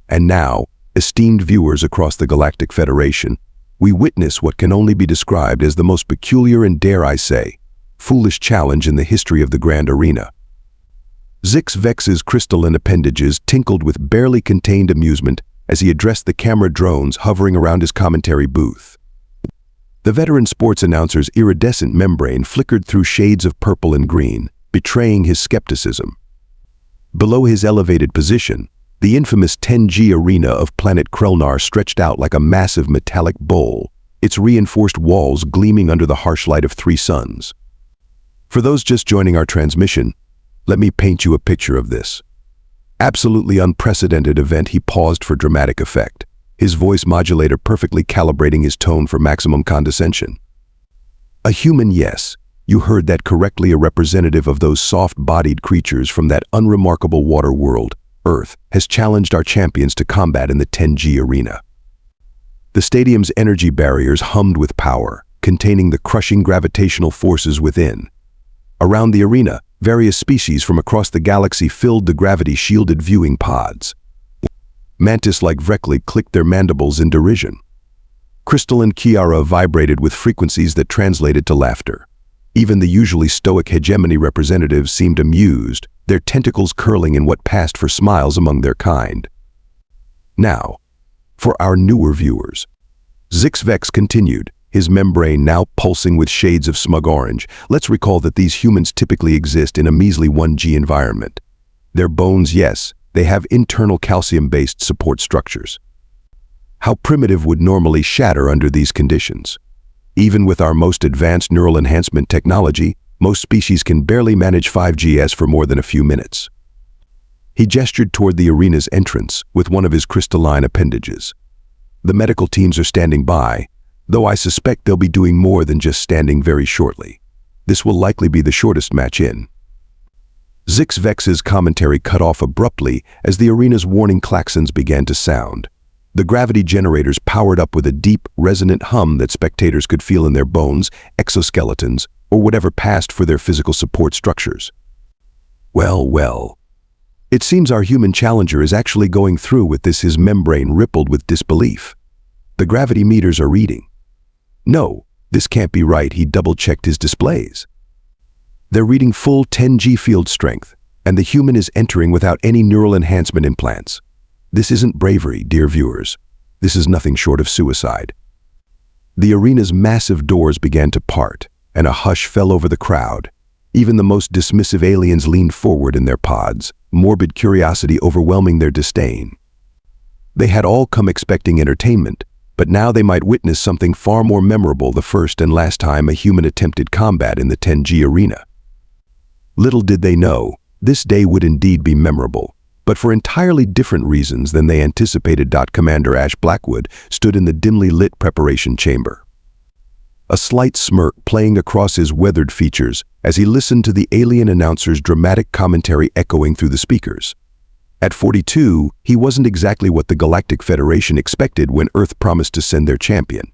And now, esteemed viewers across the Galactic Federation, we witness what can only be described as the most peculiar and, dare I say, foolish challenge in the history of the Grand Arena. Zix-Vex's crystalline appendages tinkled with barely contained amusement as he addressed the camera drones hovering around his commentary booth. The veteran sports announcer's iridescent membrane flickered through shades of purple and green, betraying his skepticism. Below his elevated position, the infamous 10G arena of Planet Krelnar stretched out like a massive metallic bowl, its reinforced walls gleaming under the harsh light of 3 suns. For those just joining our transmission, let me paint you a picture of this absolutely unprecedented event. He paused for dramatic effect, his voice modulator perfectly calibrating his tone for maximum condescension. A human, yes, you heard that correctly, a representative of those soft-bodied creatures from that unremarkable water world, Earth, has challenged our champions to combat in the 10G arena. The stadium's energy barriers hummed with power, containing the crushing gravitational forces within. Around the arena, various species from across the galaxy filled the gravity-shielded viewing pods. Mantis like Vrekli clicked their mandibles in derision. Crystalline Kiara vibrated with frequencies that translated to laughter. Even the usually stoic hegemony representatives seemed amused, their tentacles curling in what passed for smiles among their kind. Now, for our newer viewers. Zix-Vex continued, his membrane now pulsing with shades of smug orange. Let's recall that these humans typically exist in a measly 1G environment. Their bones, yes, they have internal calcium-based support structures. How primitive would normally shatter under these conditions? Even with our most advanced neural enhancement technology, most species can barely manage 5Gs for more than a few minutes. He gestured toward the arena's entrance with one of his crystalline appendages. The medical teams are standing by, though I suspect they'll be doing more than just standing very shortly. This will likely be the shortest match in. Zix-Vex's commentary cut off abruptly as the arena's warning klaxons began to sound. The gravity generators powered up with a deep, resonant hum that spectators could feel in their bones, exoskeletons, or whatever passed for their physical support structures. Well. It seems our human challenger is actually going through with this. His membrane rippled with disbelief. The gravity meters are reading. No, this can't be right. He double-checked his displays. They're reading full 10G field strength, and the human is entering without any neural enhancement implants. This isn't bravery, dear viewers. This is nothing short of suicide. The arena's massive doors began to part, and a hush fell over the crowd. Even the most dismissive aliens leaned forward in their pods, morbid curiosity overwhelming their disdain. They had all come expecting entertainment, but now they might witness something far more memorable, the first and last time a human attempted combat in the 10G arena. Little did they know, this day would indeed be memorable, but for entirely different reasons than they anticipated. Commander Ash Blackwood stood in the dimly lit preparation chamber. A slight smirk playing across his weathered features as he listened to the alien announcer's dramatic commentary echoing through the speakers. At 42, he wasn't exactly what the Galactic Federation expected when Earth promised to send their champion.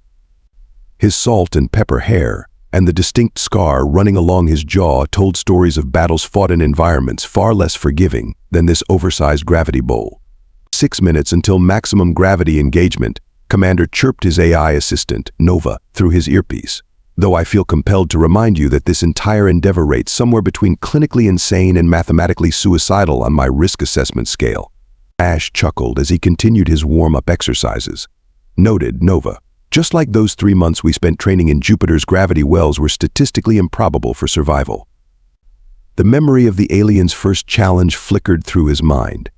His salt and pepper hair and the distinct scar running along his jaw told stories of battles fought in environments far less forgiving than this oversized gravity bowl. 6 minutes until maximum gravity engagement, Commander chirped his AI assistant, Nova, through his earpiece. Though I feel compelled to remind you that this entire endeavor rates somewhere between clinically insane and mathematically suicidal on my risk assessment scale. Ash chuckled as he continued his warm-up exercises. Noted, Nova. Just like those 3 months we spent training in Jupiter's gravity wells were statistically improbable for survival. The memory of the alien's first challenge flickered through his mind.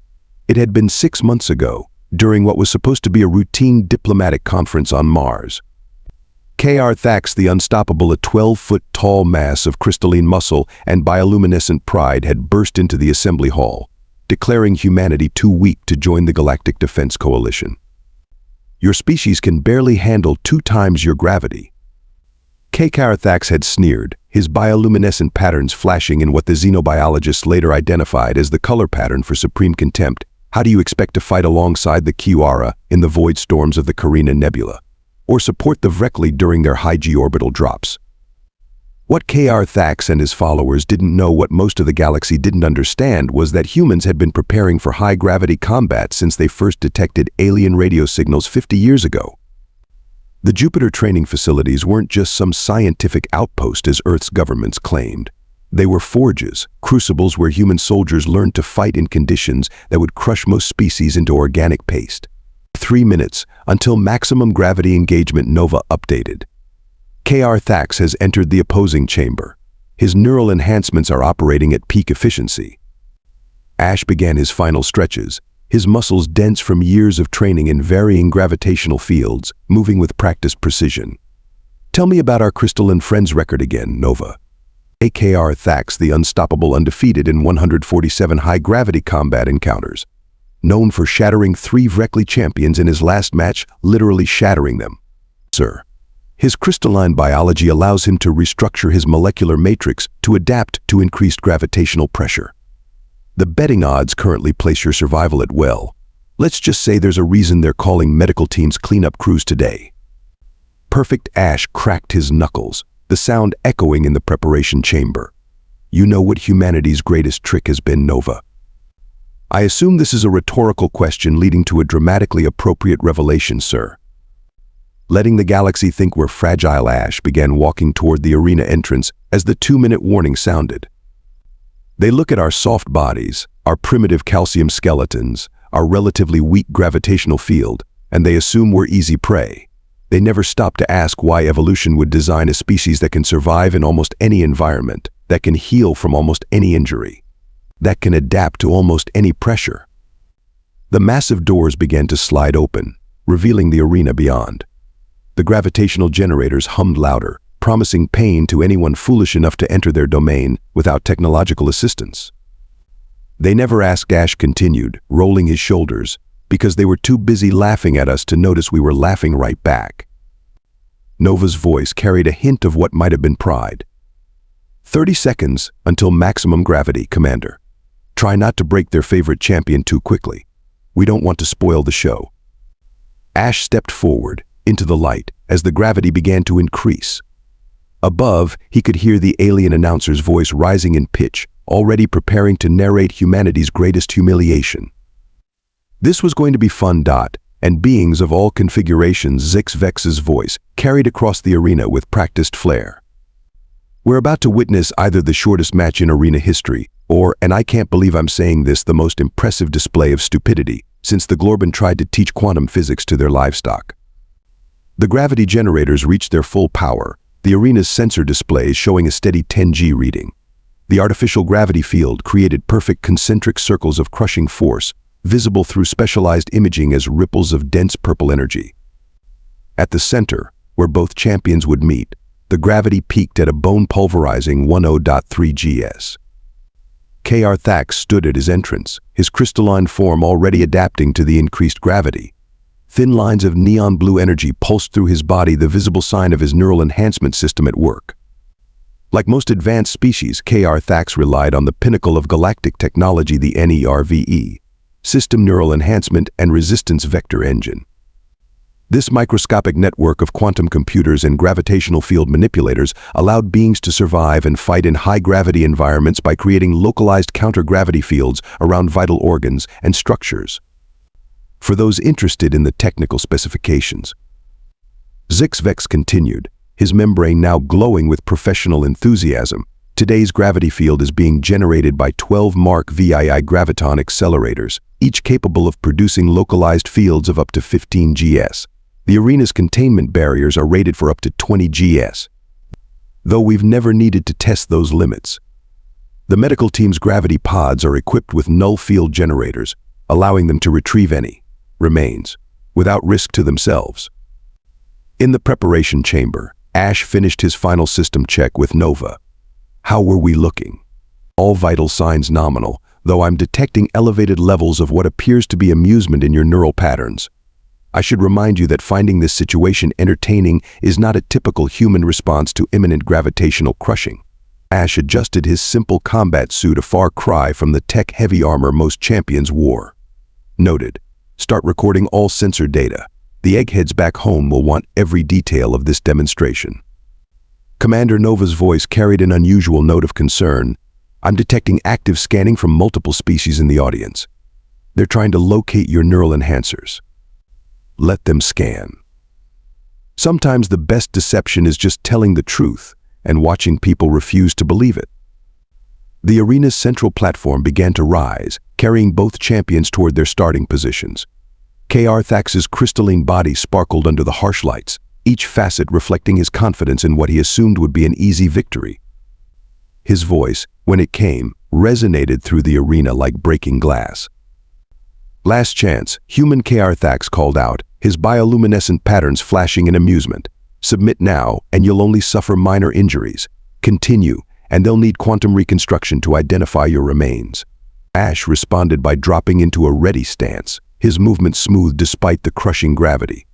It had been 6 months ago, during what was supposed to be a routine diplomatic conference on Mars. Kr'thax the Unstoppable, a 12-foot-tall mass of crystalline muscle and bioluminescent pride, had burst into the assembly hall, declaring humanity too weak to join the Galactic Defense Coalition. Your species can barely handle 2 times your gravity. Kr'thax had sneered, his bioluminescent patterns flashing in what the xenobiologists later identified as the color pattern for supreme contempt. How do you expect to fight alongside the Kiara in the void storms of the Carina Nebula, or support the Vrekli during their high G orbital drops? What Kr'thax and his followers didn't know, what most of the galaxy didn't understand, was that humans had been preparing for high-gravity combat since they first detected alien radio signals 50 years ago. The Jupiter training facilities weren't just some scientific outpost as Earth's governments claimed. They were forges, crucibles where human soldiers learned to fight in conditions that would crush most species into organic paste. 3 minutes until maximum gravity engagement. Nova updated. Kr'thax has entered the opposing chamber. His neural enhancements are operating at peak efficiency. Ash began his final stretches, his muscles dense from years of training in varying gravitational fields, moving with practiced precision. Tell me about our crystalline friends record again, Nova. Kr'thax the Unstoppable, undefeated in 147 high-gravity combat encounters. Known for shattering 3 Vrekli champions in his last match, literally shattering them. Sir. His crystalline biology allows him to restructure his molecular matrix to adapt to increased gravitational pressure. The betting odds currently place your survival at, well, let's just say there's a reason they're calling medical teams cleanup crews today. Perfect. Ash cracked his knuckles, the sound echoing in the preparation chamber. You know what humanity's greatest trick has been, Nova? I assume this is a rhetorical question leading to a dramatically appropriate revelation, sir. Letting the galaxy think we're fragile. Ash began walking toward the arena entrance as the 2-minute warning sounded. They look at our soft bodies, our primitive calcium skeletons, our relatively weak gravitational field, and they assume we're easy prey. They never stop to ask why evolution would design a species that can survive in almost any environment, that can heal from almost any injury, that can adapt to almost any pressure. The massive doors began to slide open, revealing the arena beyond. The gravitational generators hummed louder, promising pain to anyone foolish enough to enter their domain without technological assistance. They never asked. Ash continued, rolling his shoulders, because they were too busy laughing at us to notice we were laughing right back. Nova's voice carried a hint of what might have been pride. 30 seconds until maximum gravity, Commander. Try not to break their favorite champion too quickly. We don't want to spoil the show. Ash stepped forward, into the light, as the gravity began to increase. Above, he could hear the alien announcer's voice rising in pitch, already preparing to narrate humanity's greatest humiliation. This was going to be fun. And beings of all configurations. Zix-Vex's voice carried across the arena with practiced flair. We're about to witness either the shortest match in arena history, or, and I can't believe I'm saying this, the most impressive display of stupidity since the Glorban tried to teach quantum physics to their livestock. The gravity generators reached their full power, the arena's sensor displays showing a steady 10G reading. The artificial gravity field created perfect concentric circles of crushing force, visible through specialized imaging as ripples of dense purple energy. At the center, where both champions would meet, the gravity peaked at a bone-pulverizing 10.3 Gs. Kr'thax stood at his entrance, his crystalline form already adapting to the increased gravity. Thin lines of neon blue energy pulsed through his body, the visible sign of his neural enhancement system at work. Like most advanced species, Kr'thax relied on the pinnacle of galactic technology, the NERVE, System Neural Enhancement and Resistance Vector Engine. This microscopic network of quantum computers and gravitational field manipulators allowed beings to survive and fight in high-gravity environments by creating localized counter-gravity fields around vital organs and structures. For those interested in the technical specifications. Zix-Vex continued, his membrane now glowing with professional enthusiasm. Today's gravity field is being generated by 12 Mark VII graviton accelerators, each capable of producing localized fields of up to 15 Gs. The arena's containment barriers are rated for up to 20 Gs. Though we've never needed to test those limits. The medical team's gravity pods are equipped with null field generators, allowing them to retrieve any remains without risk to themselves. In the preparation chamber, Ash finished his final system check with Nova. How were we looking? All vital signs nominal, though I'm detecting elevated levels of what appears to be amusement in your neural patterns. I should remind you that finding this situation entertaining is not a typical human response to imminent gravitational crushing. Ash adjusted his simple combat suit, a far cry from the tech-heavy armor most champions wore. Noted. Start recording all sensor data. The eggheads back home will want every detail of this demonstration. Commander Nova's voice carried an unusual note of concern. I'm detecting active scanning from multiple species in the audience. They're trying to locate your neural enhancers. Let them scan. Sometimes the best deception is just telling the truth and watching people refuse to believe it. The arena's central platform began to rise, carrying both champions toward their starting positions. Kr'thax's crystalline body sparkled under the harsh lights, each facet reflecting his confidence in what he assumed would be an easy victory. His voice, when it came, resonated through the arena like breaking glass. Last chance, human Kr'thax called out, his bioluminescent patterns flashing in amusement. Submit now, and you'll only suffer minor injuries. Continue, and they'll need quantum reconstruction to identify your remains. Ash responded by dropping into a ready stance, his movement smooth despite the crushing gravity.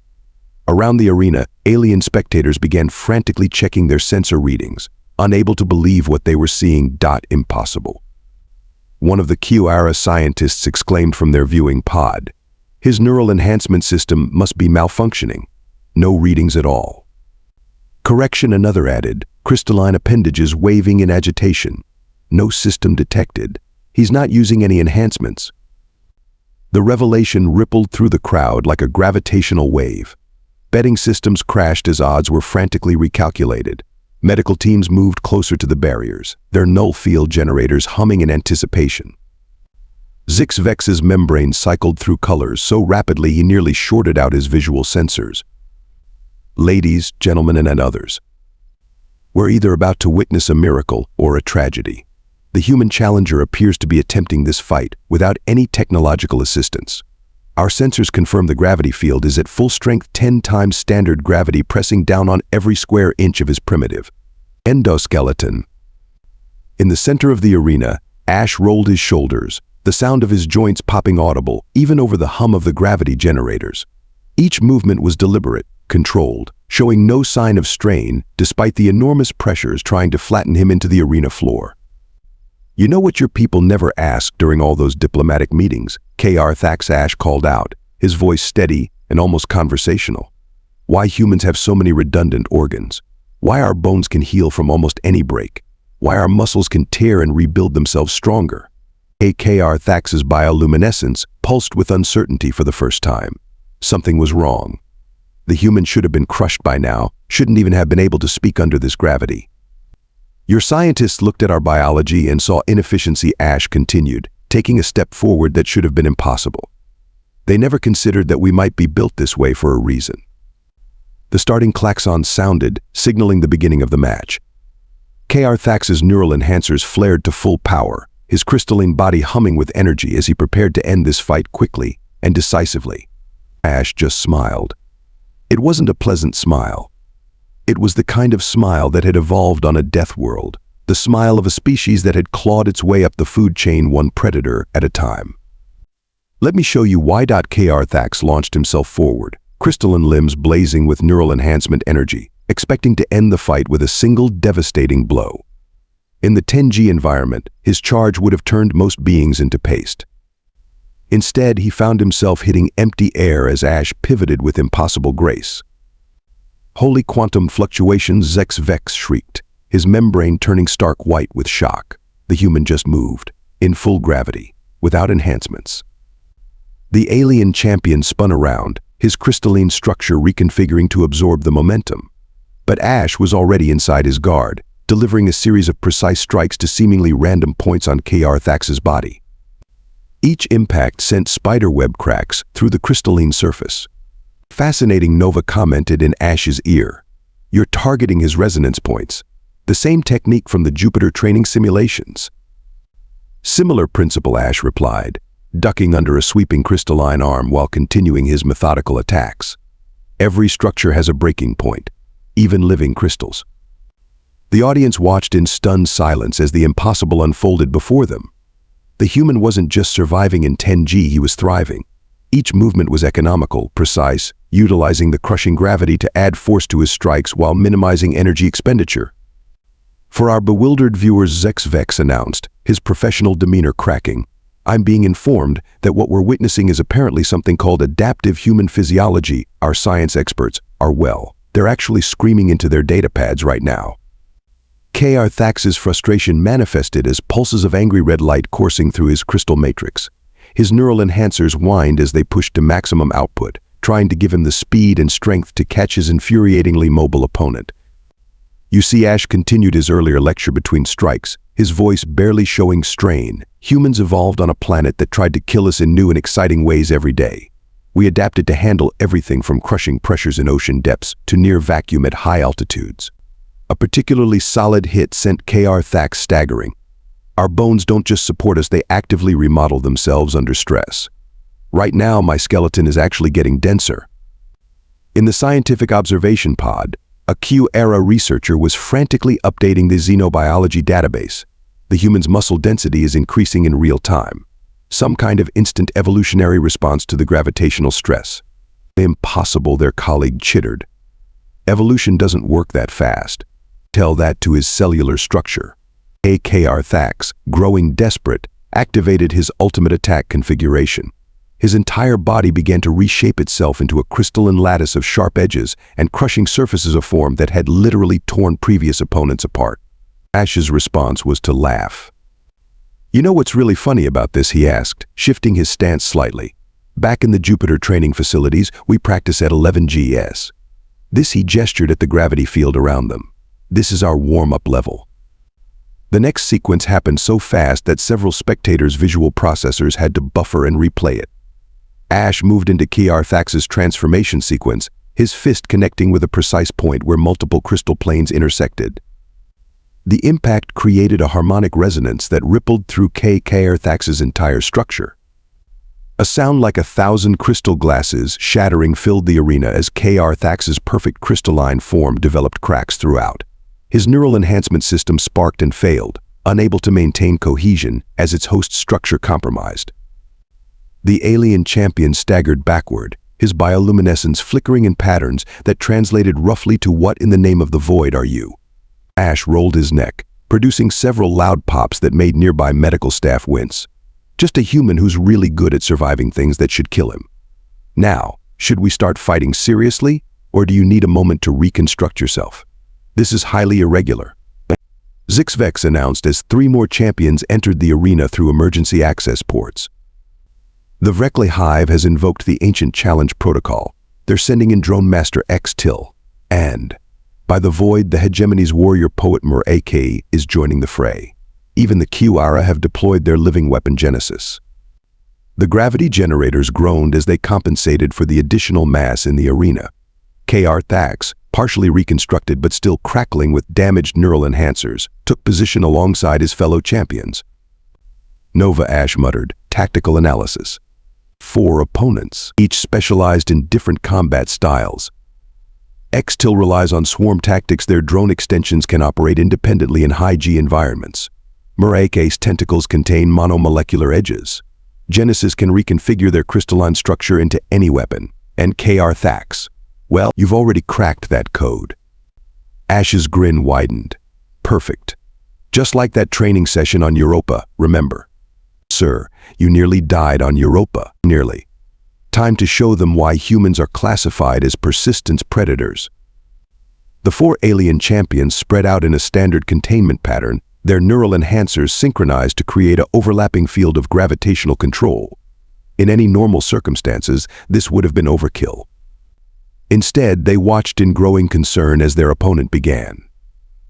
Around the arena, alien spectators began frantically checking their sensor readings, unable to believe what they were seeing. Impossible. One of the Kr'thax scientists exclaimed from their viewing pod. His neural enhancement system must be malfunctioning. No readings at all. Correction, another added, crystalline appendages waving in agitation. No system detected. He's not using any enhancements. The revelation rippled through the crowd like a gravitational wave. Betting systems crashed as odds were frantically recalculated. Medical teams moved closer to the barriers, their null field generators humming in anticipation. Zixvex's membrane cycled through colors so rapidly he nearly shorted out his visual sensors. Ladies, gentlemen, and others, we're either about to witness a miracle or a tragedy. The human challenger appears to be attempting this fight without any technological assistance. Our sensors confirm the gravity field is at full strength, 10 times standard gravity, pressing down on every square inch of his primitive endoskeleton. In the center of the arena, Ash rolled his shoulders, the sound of his joints popping audible, even over the hum of the gravity generators. Each movement was deliberate, controlled, showing no sign of strain despite the enormous pressures trying to flatten him into the arena floor. You know what your people never asked during all those diplomatic meetings? Kr'thax Ash called out, his voice steady and almost conversational. Why humans have so many redundant organs? Why our bones can heal from almost any break? Why our muscles can tear and rebuild themselves stronger? Kr'thax's bioluminescence pulsed with uncertainty for the first time. Something was wrong. The human should have been crushed by now, shouldn't even have been able to speak under this gravity. Your scientists looked at our biology and saw inefficiency, Ash continued, taking a step forward that should have been impossible. They never considered that we might be built this way for a reason. The starting klaxon sounded, signaling the beginning of the match. Kr'thax's neural enhancers flared to full power, his crystalline body humming with energy as he prepared to end this fight quickly and decisively. Ash just smiled. It wasn't a pleasant smile. It was the kind of smile that had evolved on a death world, the smile of a species that had clawed its way up the food chain one predator at a time. Let me show you why. Kr'thax launched himself forward, crystalline limbs blazing with neural enhancement energy, expecting to end the fight with a single devastating blow. In the 10G environment, his charge would have turned most beings into paste. Instead, he found himself hitting empty air as Ash pivoted with impossible grace. Holy quantum fluctuations, Zixvex shrieked, his membrane turning stark white with shock. The human just moved, in full gravity, without enhancements. The alien champion spun around, his crystalline structure reconfiguring to absorb the momentum. But Ash was already inside his guard, delivering a series of precise strikes to seemingly random points on Kr'thax's body. Each impact sent spiderweb cracks through the crystalline surface. Fascinating, Nova commented in Ash's ear. You're targeting his resonance points. The same technique from the Jupiter training simulations. Similar principle, Ash replied, ducking under a sweeping crystalline arm while continuing his methodical attacks. Every structure has a breaking point, even living crystals. The audience watched in stunned silence as the impossible unfolded before them. The human wasn't just surviving in 10G, he was thriving. Each movement was economical, precise, utilizing the crushing gravity to add force to his strikes while minimizing energy expenditure. For our bewildered viewers, Zixvex announced, his professional demeanor cracking, I'm being informed that what we're witnessing is apparently something called adaptive human physiology. Our science experts are they're actually screaming into their data pads right now. Kr'thax's frustration manifested as pulses of angry red light coursing through his crystal matrix. His neural enhancers whined as they pushed to maximum output, trying to give him the speed and strength to catch his infuriatingly mobile opponent. You see, Ash continued his earlier lecture between strikes, his voice barely showing strain. Humans evolved on a planet that tried to kill us in new and exciting ways every day. We adapted to handle everything from crushing pressures in ocean depths to near vacuum at high altitudes. A particularly solid hit sent Kr'thax staggering. Our bones don't just support us, they actively remodel themselves under stress. Right now, my skeleton is actually getting denser. In the scientific observation pod, a Q-era researcher was frantically updating the xenobiology database. The human's muscle density is increasing in real time. Some kind of instant evolutionary response to the gravitational stress. Impossible, their colleague chittered. Evolution doesn't work that fast. Tell that to his cellular structure. Kr'thax, growing desperate, activated his ultimate attack configuration. His entire body began to reshape itself into a crystalline lattice of sharp edges and crushing surfaces of form that had literally torn previous opponents apart. Ash's response was to laugh. "You know what's really funny about this?" he asked, shifting his stance slightly. "Back in the Jupiter training facilities, we practice at 11 GS. This," he gestured at the gravity field around them. "This is our warm-up level." The next sequence happened so fast that several spectators' visual processors had to buffer and replay it. Ash moved into Kr'thax's transformation sequence, his fist connecting with a precise point where multiple crystal planes intersected. The impact created a harmonic resonance that rippled through Kr'thax's entire structure. A sound like 1,000 crystal glasses shattering filled the arena as Kr'thax's perfect crystalline form developed cracks throughout. His neural enhancement system sparked and failed, unable to maintain cohesion as its host structure compromised. The alien champion staggered backward, his bioluminescence flickering in patterns that translated roughly to "What in the name of the void are you?" Ash rolled his neck, producing several loud pops that made nearby medical staff wince. Just a human who's really good at surviving things that should kill him. Now, should we start fighting seriously, or do you need a moment to reconstruct yourself? This is highly irregular. HFY announced as 3 more champions entered the arena through emergency access ports. The Vrekli Hive has invoked the ancient challenge protocol. They're sending in Drone Master X-Till, and by the void, the hegemony's warrior poet Mur-AK is joining the fray. Even the Q-Ara have deployed their living weapon Genesis. The gravity generators groaned as they compensated for the additional mass in the arena. Kr'thax, partially reconstructed but still crackling with damaged neural enhancers, took position alongside his fellow champions. Nova, Ash muttered, "Tactical analysis. 4 opponents, each specialized in different combat styles. X-Till relies on swarm tactics. Their drone extensions can operate independently in high-G environments. Mur-AK's tentacles contain monomolecular edges. Genesis can reconfigure their crystalline structure into any weapon. And Kr'thax, well, you've already cracked that code." Ash's grin widened. "Perfect. Just like that training session on Europa, remember? Sir, you nearly died on Europa, nearly. Time to show them why humans are classified as persistence predators." The 4 alien champions spread out in a standard containment pattern, their neural enhancers synchronized to create an overlapping field of gravitational control. In any normal circumstances, this would have been overkill. Instead, they watched in growing concern as their opponent began.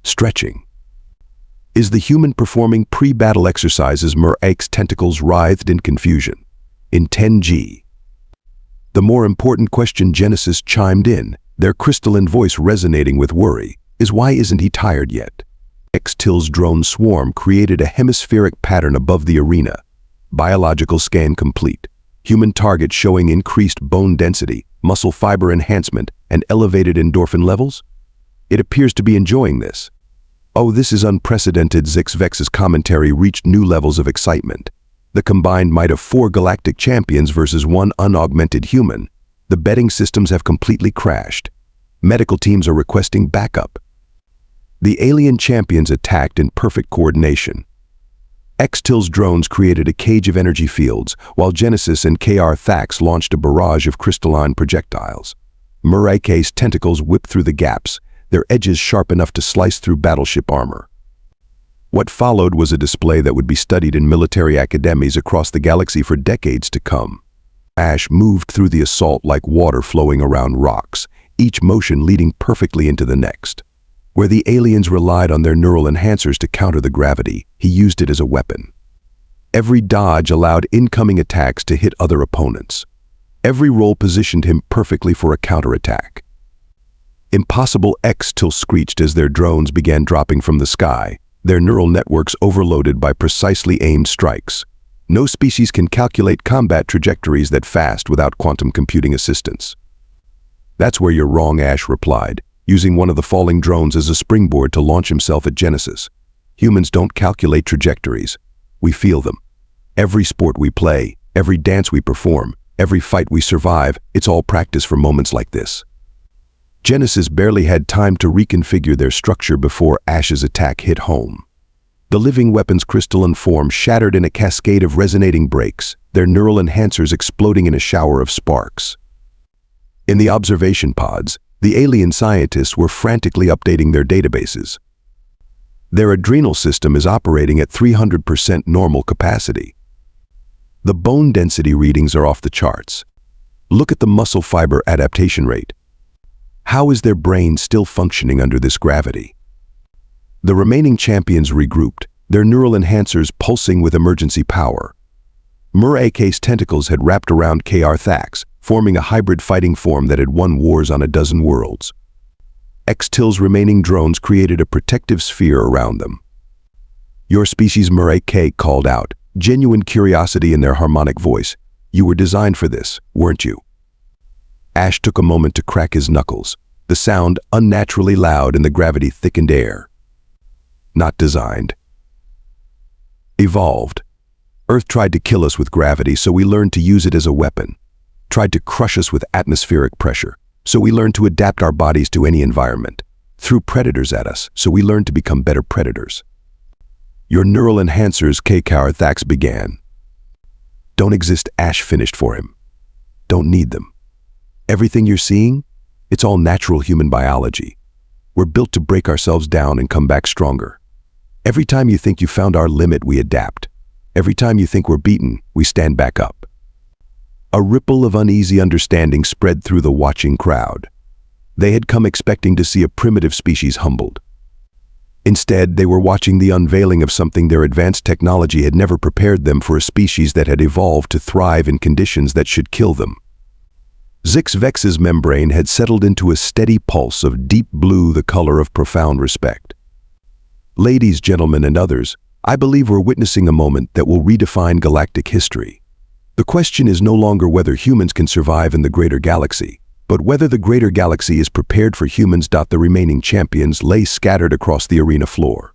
Stretching. Is the human performing pre-battle exercises? Mur-Ak's tentacles writhed in confusion. In 10G. The more important question, Genesis chimed in, their crystalline voice resonating with worry, is why isn't he tired yet? X-Till's drone swarm created a hemispheric pattern above the arena. Biological scan complete. Human target showing increased bone density, muscle fiber enhancement, and elevated endorphin levels? It appears to be enjoying this. "Oh, this is unprecedented." HFY's commentary reached new levels of excitement. The combined might of 4 galactic champions versus 1 unaugmented human. The betting systems have completely crashed. Medical teams are requesting backup. The alien champions attacked in perfect coordination. X-Till's drones created a cage of energy fields, while Genesis and Kr'thax launched a barrage of crystalline projectiles. Mur-AK's tentacles whipped through the gaps, their edges sharp enough to slice through battleship armor. What followed was a display that would be studied in military academies across the galaxy for decades to come. Ash moved through the assault like water flowing around rocks, each motion leading perfectly into the next. Where the aliens relied on their neural enhancers to counter the gravity, he used it as a weapon. Every dodge allowed incoming attacks to hit other opponents. Every roll positioned him perfectly for a counterattack. Impossible X-till screeched as their drones began dropping from the sky, their neural networks overloaded by precisely aimed strikes. No species can calculate combat trajectories that fast without quantum computing assistance. That's where you're wrong, Ash replied, using one of the falling drones as a springboard to launch himself at Genesis. Humans don't calculate trajectories. We feel them. Every sport we play, every dance we perform, every fight we survive, it's all practice for moments like this. Genesis barely had time to reconfigure their structure before Ash's attack hit home. The living weapon's crystalline form shattered in a cascade of resonating breaks, their neural enhancers exploding in a shower of sparks. In the observation pods, the alien scientists were frantically updating their databases. Their adrenal system is operating at 300% normal capacity. The bone density readings are off the charts. Look at the muscle fiber adaptation rate. How is their brain still functioning under this gravity? The remaining champions regrouped, their neural enhancers pulsing with emergency power. Kr'thax's tentacles had wrapped around Kr'thax, forming a hybrid fighting form that had won wars on a dozen worlds. X-Till's remaining drones created a protective sphere around them. Your species, Kr'thax called out, genuine curiosity in their harmonic voice. You were designed for this, weren't you? Ash took a moment to crack his knuckles, the sound unnaturally loud in the gravity-thickened air. Not designed. Evolved. Earth tried to kill us with gravity, so we learned to use it as a weapon. Tried to crush us with atmospheric pressure, so we learned to adapt our bodies to any environment. Threw predators at us, so we learned to become better predators. Your neural enhancers, Kr'thax began. Don't exist, Ash finished for him. Don't need them. Everything you're seeing, it's all natural human biology. We're built to break ourselves down and come back stronger. Every time you think you found our limit, we adapt. Every time you think we're beaten, we stand back up. A ripple of uneasy understanding spread through the watching crowd. They had come expecting to see a primitive species humbled. Instead, they were watching the unveiling of something their advanced technology had never prepared them for, a species that had evolved to thrive in conditions that should kill them. Zix-Vex's membrane had settled into a steady pulse of deep blue, the color of profound respect. Ladies, gentlemen, and others, I believe we're witnessing a moment that will redefine galactic history. The question is no longer whether humans can survive in the greater galaxy, but whether the greater galaxy is prepared for humans. The remaining champions lay scattered across the arena floor,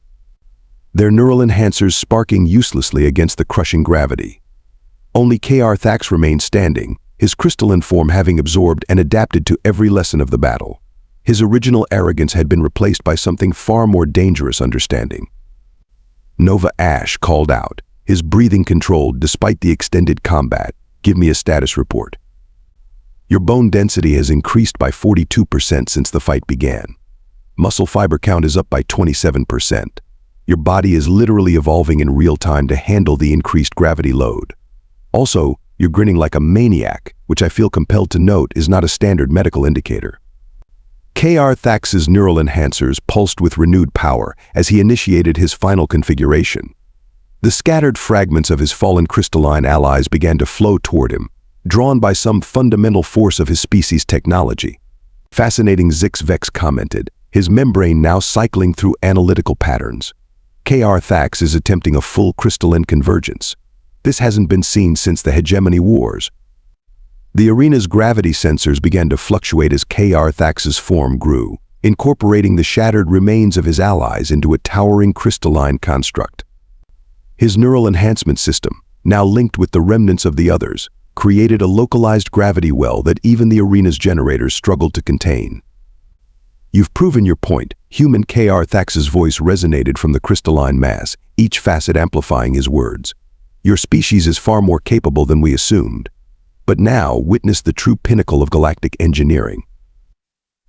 their neural enhancers sparking uselessly against the crushing gravity. Only Kr'thax remained standing, his crystalline form having absorbed and adapted to every lesson of the battle. His original arrogance had been replaced by something far more dangerous: understanding. Nova Ash called out, his breathing controlled despite the extended combat. Give me a status report. Your bone density has increased by 42% since the fight began. Muscle fiber count is up by 27%. Your body is literally evolving in real time to handle the increased gravity load. Also, you're grinning like a maniac, which I feel compelled to note is not a standard medical indicator. Kr'thax's neural enhancers pulsed with renewed power as he initiated his final configuration. The scattered fragments of his fallen crystalline allies began to flow toward him, drawn by some fundamental force of his species' technology. Fascinating, Zix-Vex commented, his membrane now cycling through analytical patterns. Kr'thax is attempting a full crystalline convergence. This hasn't been seen since the Hegemony Wars. The arena's gravity sensors began to fluctuate as Kr'thax's form grew, incorporating the shattered remains of his allies into a towering crystalline construct. His neural enhancement system, now linked with the remnants of the others, created a localized gravity well that even the arena's generators struggled to contain. You've proven your point. Human Kr'thax's voice resonated from the crystalline mass, each facet amplifying his words. Your species is far more capable than we assumed. But now, witness the true pinnacle of galactic engineering.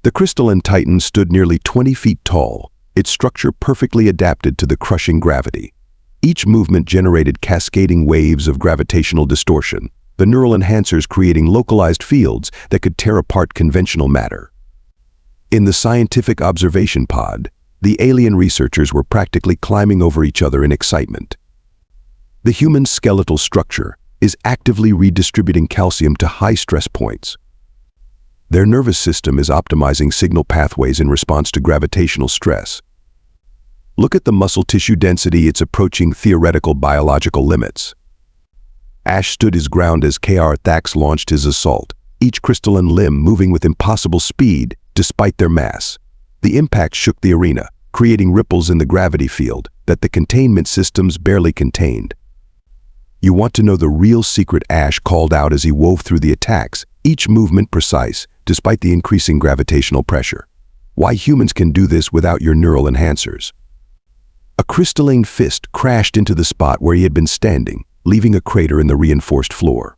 The crystalline titan stood nearly 20 feet tall, its structure perfectly adapted to the crushing gravity. Each movement generated cascading waves of gravitational distortion, the neural enhancers creating localized fields that could tear apart conventional matter. In the scientific observation pod, the alien researchers were practically climbing over each other in excitement. The human skeletal structure is actively redistributing calcium to high stress points. Their nervous system is optimizing signal pathways in response to gravitational stress. Look at the muscle tissue density, it's approaching theoretical biological limits. Ash stood his ground as Kr'thax launched his assault, each crystalline limb moving with impossible speed despite their mass. The impact shook the arena, creating ripples in the gravity field that the containment systems barely contained. "You want to know the real secret?" Ash called out as he wove through the attacks, each movement precise despite the increasing gravitational pressure. "Why humans can do this without your neural enhancers?" A crystalline fist crashed into the spot where he had been standing, leaving a crater in the reinforced floor.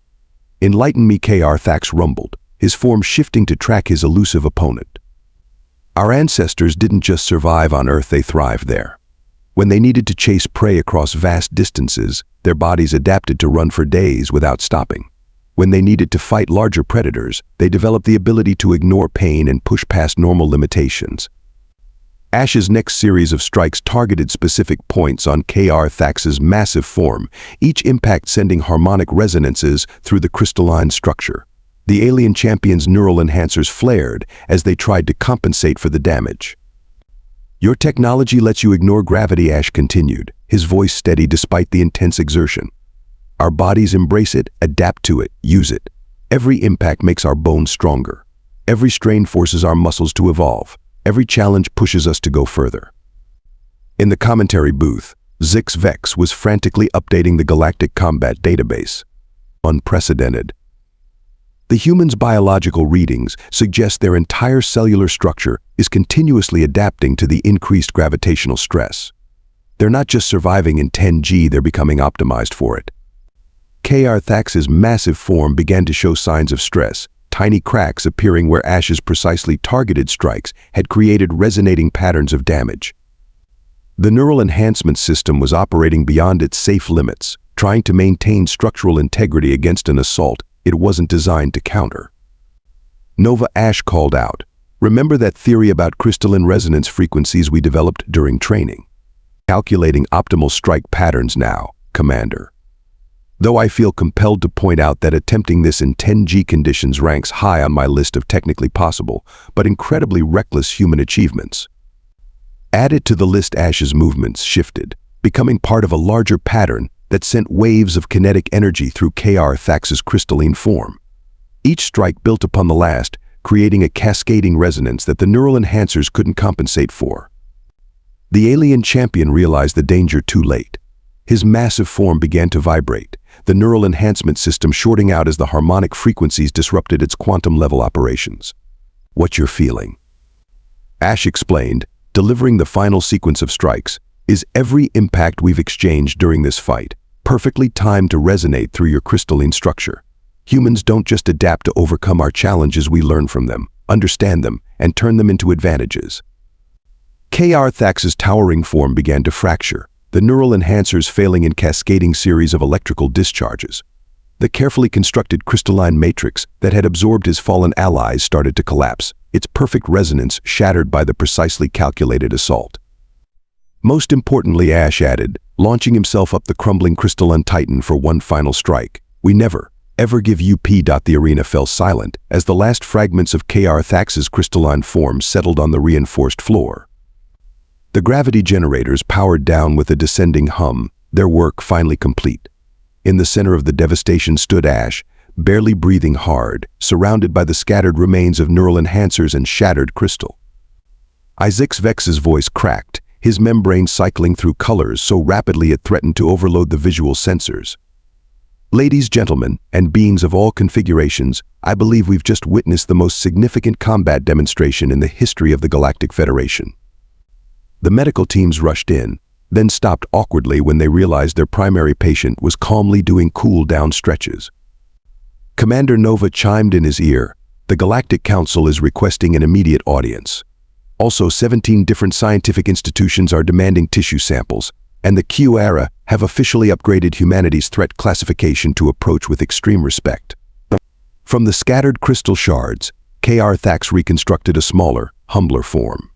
"Enlighten me," Kr'thax rumbled, his form shifting to track his elusive opponent. "Our ancestors didn't just survive on Earth, they thrived there. When they needed to chase prey across vast distances, their bodies adapted to run for days without stopping. When they needed to fight larger predators, they developed the ability to ignore pain and push past normal limitations." Ash's next series of strikes targeted specific points on Kr'thax's massive form, each impact sending harmonic resonances through the crystalline structure. The alien champion's neural enhancers flared as they tried to compensate for the damage. "Your technology lets you ignore gravity," Ash continued, his voice steady despite the intense exertion. "Our bodies embrace it, adapt to it, use it. Every impact makes our bones stronger. Every strain forces our muscles to evolve. Every challenge pushes us to go further." In the commentary booth, Zix Vex was frantically updating the Galactic combat database. Unprecedented. The human's biological readings suggest their entire cellular structure is continuously adapting to the increased gravitational stress. They're not just surviving in 10G, they're becoming optimized for it. Kr'thax's massive form began to show signs of stress, tiny cracks appearing where Ash's precisely targeted strikes had created resonating patterns of damage. The neural enhancement system was operating beyond its safe limits, trying to maintain structural integrity against an assault it wasn't designed to counter. "Nova," Ash called out, "remember that theory about crystalline resonance frequencies we developed during training? Calculating optimal strike patterns now, Commander. Though I feel compelled to point out that attempting this in 10G conditions ranks high on my list of technically possible, but incredibly reckless human achievements." Added to the list, Ash's movements shifted, becoming part of a larger pattern that sent waves of kinetic energy through Kr'thax's crystalline form. Each strike built upon the last, creating a cascading resonance that the neural enhancers couldn't compensate for. The alien champion realized the danger too late. His massive form began to vibrate, the neural enhancement system shorting out as the harmonic frequencies disrupted its quantum-level operations. "What you're feeling," Ash explained, delivering the final sequence of strikes, "is every impact we've exchanged during this fight, perfectly timed to resonate through your crystalline structure. Humans don't just adapt to overcome our challenges, we learn from them, understand them, and turn them into advantages." Kr'thax's towering form began to fracture, the neural enhancers failing in cascading series of electrical discharges. The carefully constructed crystalline matrix that had absorbed his fallen allies started to collapse, its perfect resonance shattered by the precisely calculated assault. Most importantly, Ash added, launching himself up the crumbling crystalline titan for one final strike, "We never, ever give up." The arena fell silent as the last fragments of Kr'thax's crystalline form settled on the reinforced floor. The gravity generators powered down with a descending hum, their work finally complete. In the center of the devastation stood Ash, barely breathing hard, surrounded by the scattered remains of neural enhancers and shattered crystal. Zix Vex's voice cracked, his membrane cycling through colors so rapidly it threatened to overload the visual sensors. "Ladies, gentlemen, and beings of all configurations, I believe we've just witnessed the most significant combat demonstration in the history of the Galactic Federation." The medical teams rushed in, then stopped awkwardly when they realized their primary patient was calmly doing cool-down stretches. Commander Nova chimed in his ear, "The Galactic Council is requesting an immediate audience." Also, 17 different scientific institutions are demanding tissue samples, and the Kr'thax have officially upgraded humanity's threat classification to approach with extreme respect. From the scattered crystal shards, Kr'thax reconstructed a smaller, humbler form.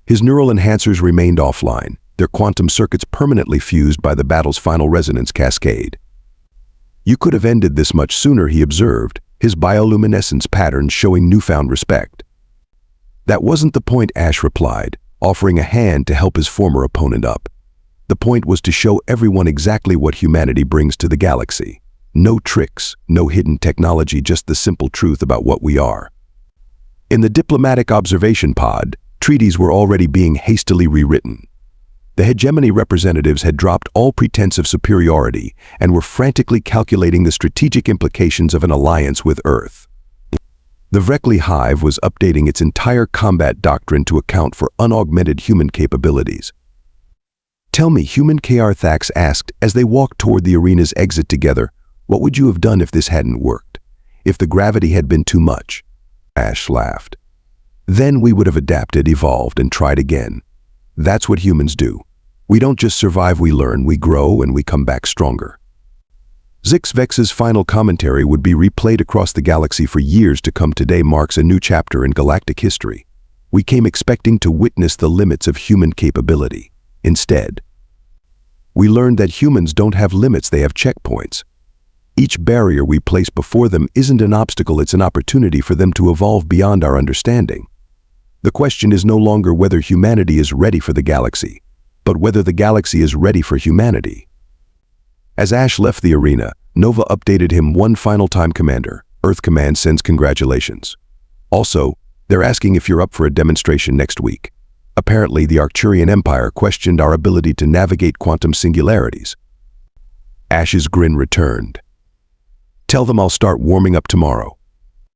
His neural enhancers remained offline, their quantum circuits permanently fused by the battle's final resonance cascade. You could have ended this much sooner, he observed, his bioluminescence patterns showing newfound respect. That wasn't the point, Ash replied, offering a hand to help his former opponent up. The point was to show everyone exactly what humanity brings to the galaxy. No tricks, no hidden technology, just the simple truth about what we are. In the diplomatic observation pod, treaties were already being hastily rewritten. The hegemony representatives had dropped all pretense of superiority and were frantically calculating the strategic implications of an alliance with Earth. The Vrekli Hive was updating its entire combat doctrine to account for unaugmented human capabilities. Tell me, human Kr'thax asked as they walked toward the arena's exit together, what would you have done if this hadn't worked? If the gravity had been too much? Ash laughed. Then we would have adapted, evolved, and tried again. That's what humans do. We don't just survive, we learn, we grow, and we come back stronger. Zixvex's final commentary would be replayed across the galaxy for years to come. Today marks a new chapter in galactic history. We came expecting to witness the limits of human capability. Instead, we learned that humans don't have limits, they have checkpoints. Each barrier we place before them isn't an obstacle, it's an opportunity for them to evolve beyond our understanding. The question is no longer whether humanity is ready for the galaxy, but whether the galaxy is ready for humanity. As Ash left the arena, Nova updated him one final time. Commander, Earth Command sends congratulations. Also, they're asking if you're up for a demonstration next week. Apparently, the Arcturian Empire questioned our ability to navigate quantum singularities. Ash's grin returned. Tell them I'll start warming up tomorrow.